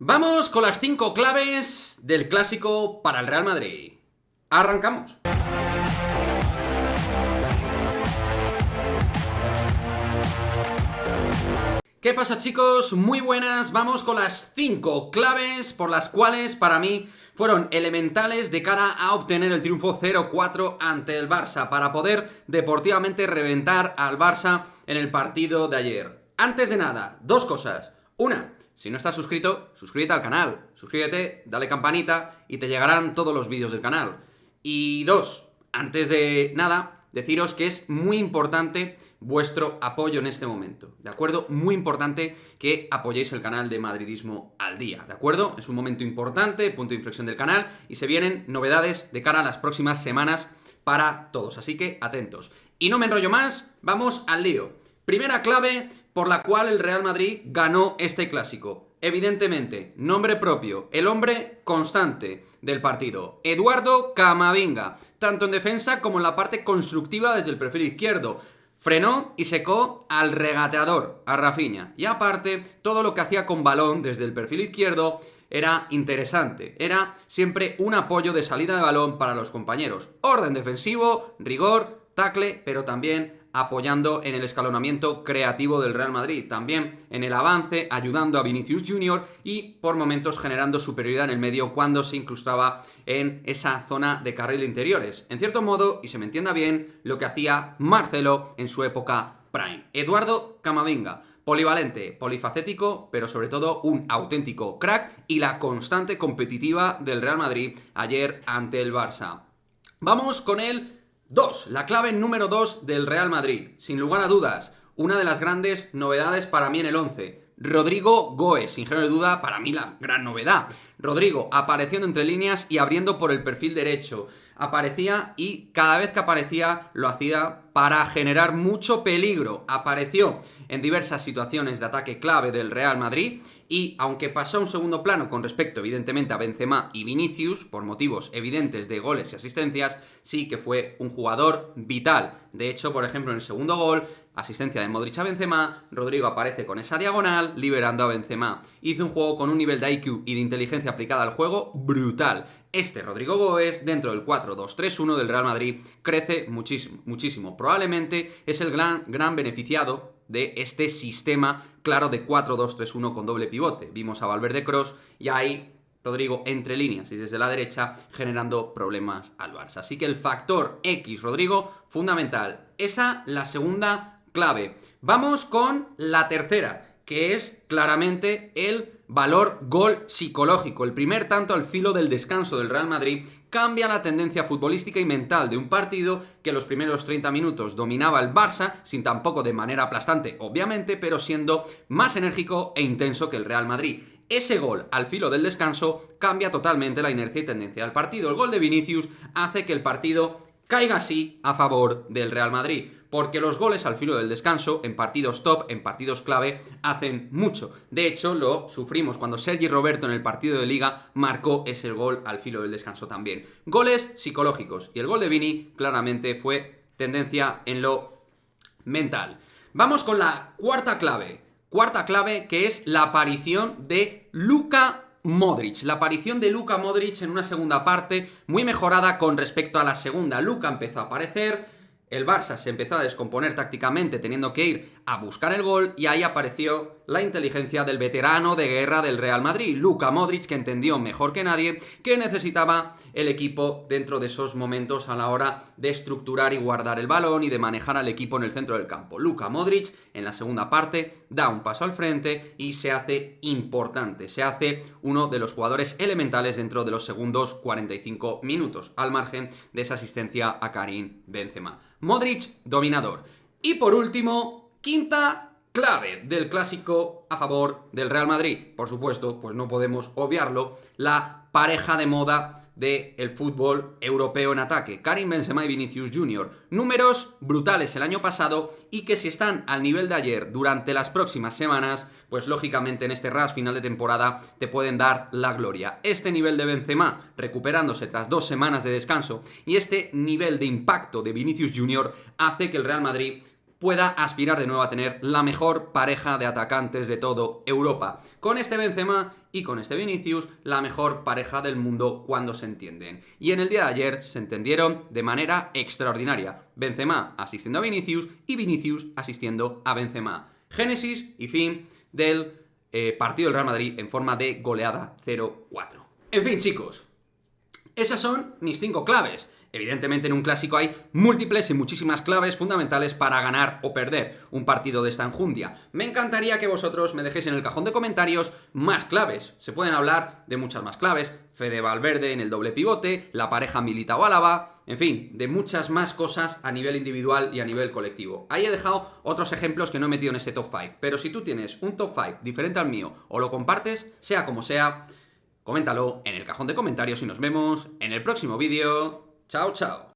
Vamos con las 5 claves del clásico para el Real Madrid. Arrancamos. ¿Qué pasa, chicos? Muy buenas. Vamos con las 5 claves por las cuales para mí fueron elementales de cara a obtener el triunfo 0-4 ante el Barça, para poder deportivamente reventar al Barça en el partido de ayer. Antes de nada, dos cosas. Una, si no estás suscrito, suscríbete al canal, suscríbete, dale campanita y te llegarán todos los vídeos del canal. Y dos, antes de nada, deciros que es muy importante vuestro apoyo en este momento, ¿de acuerdo? Muy importante que apoyéis el canal de Madridismo al Día, ¿de acuerdo? Es un momento importante, punto de inflexión del canal, y se vienen novedades de cara a las próximas semanas para todos, así que atentos. Y no me enrollo más, vamos al lío. Primera clave por la cual el Real Madrid ganó este clásico. Evidentemente, nombre propio, el hombre constante del partido, Eduardo Camavinga, tanto en defensa como en la parte constructiva desde el perfil izquierdo. Frenó y secó al regateador, a Rafinha. Y aparte, todo lo que hacía con balón desde el perfil izquierdo era interesante. Era siempre un apoyo de salida de balón para los compañeros. Orden defensivo, rigor, tackle, pero también apoyando en el escalonamiento creativo del Real Madrid, también en el avance, ayudando a Vinicius Junior y por momentos generando superioridad en el medio cuando se incrustaba en esa zona de carril de interiores. En cierto modo, y se me entienda bien, lo que hacía Marcelo en su época prime. Eduardo Camavinga, polivalente, polifacético, pero sobre todo un auténtico crack y la constante competitiva del Real Madrid ayer ante el Barça. Vamos con el 2, la clave número 2 del Real Madrid. Sin lugar a dudas, una de las grandes novedades para mí en el 11. Rodrigo Goes, sin género de duda, para mí la gran novedad. Rodrigo apareciendo entre líneas y abriendo por el perfil derecho. Aparecía y cada vez que aparecía lo hacía para generar mucho peligro. Apareció en diversas situaciones de ataque clave del Real Madrid y aunque pasó a un segundo plano con respecto evidentemente a Benzema y Vinicius, por motivos evidentes de goles y asistencias, sí que fue un jugador vital. De hecho, por ejemplo, en el segundo gol, asistencia de Modric a Benzema, Rodrigo aparece con esa diagonal, liberando a Benzema. Hizo un juego con un nivel de IQ y de inteligencia aplicada al juego brutal. Este Rodrigo Goes, dentro del 4-2-3-1 del Real Madrid, crece muchísimo, muchísimo. Probablemente es el gran beneficiado de este sistema claro de 4-2-3-1 con doble pivote. Vimos a Valverde Kroos y ahí Rodrigo entre líneas y desde la derecha generando problemas al Barça. Así que el factor X, Rodrigo, fundamental. Esa la segunda clave. Vamos con la tercera, que es claramente el valor gol psicológico. El primer tanto al filo del descanso del Real Madrid cambia la tendencia futbolística y mental de un partido que los primeros 30 minutos dominaba el Barça, sin tampoco de manera aplastante, obviamente, pero siendo más enérgico e intenso que el Real Madrid. Ese gol al filo del descanso cambia totalmente la inercia y tendencia del partido. El gol de Vinicius hace que el partido caiga así a favor del Real Madrid, porque los goles al filo del descanso, en partidos top, en partidos clave, hacen mucho. De hecho, lo sufrimos cuando Sergi Roberto en el partido de Liga marcó ese gol al filo del descanso también. Goles psicológicos, y el gol de Vini claramente fue tendencia en lo mental. Vamos con la cuarta clave. Cuarta clave, que es la aparición de Luka Modric. La aparición de Luka Modric en una segunda parte muy mejorada con respecto a la segunda. Luka empezó a aparecer, el Barça se empezó a descomponer tácticamente teniendo que ir a buscar el gol y ahí apareció la inteligencia del veterano de guerra del Real Madrid, Luka Modric, que entendió mejor que nadie que necesitaba el equipo dentro de esos momentos a la hora de estructurar y guardar el balón y de manejar al equipo en el centro del campo. Luka Modric en la segunda parte da un paso al frente y se hace importante, se hace uno de los jugadores elementales dentro de los segundos 45 minutos, al margen de esa asistencia a Karim Benzema. Modric dominador. Y por último, quinta clave del clásico a favor del Real Madrid. Por supuesto, pues no podemos obviarlo, la pareja de moda del fútbol europeo en ataque, Karim Benzema y Vinicius Junior. Números brutales el año pasado y que si están al nivel de ayer durante las próximas semanas, pues lógicamente en este rush final de temporada te pueden dar la gloria. Este nivel de Benzema recuperándose tras 2 semanas de descanso y este nivel de impacto de Vinicius Junior hace que el Real Madrid pueda aspirar de nuevo a tener la mejor pareja de atacantes de todo Europa. Con este Benzema y con este Vinicius, la mejor pareja del mundo cuando se entienden. Y en el día de ayer se entendieron de manera extraordinaria. Benzema asistiendo a Vinicius y Vinicius asistiendo a Benzema. Génesis y fin del partido del Real Madrid en forma de goleada 0-4. En fin, chicos, esas son mis 5 claves. Evidentemente en un clásico hay múltiples y muchísimas claves fundamentales para ganar o perder un partido de esta enjundia. Me encantaría que vosotros me dejéis en el cajón de comentarios más claves. Se pueden hablar de muchas más claves. Fede Valverde en el doble pivote, la pareja Militao-Álava, en fin, de muchas más cosas a nivel individual y a nivel colectivo. Ahí he dejado otros ejemplos que no he metido en este top 5. Pero si tú tienes un top 5 diferente al mío o lo compartes, sea como sea, coméntalo en el cajón de comentarios y nos vemos en el próximo vídeo. Chao, chao.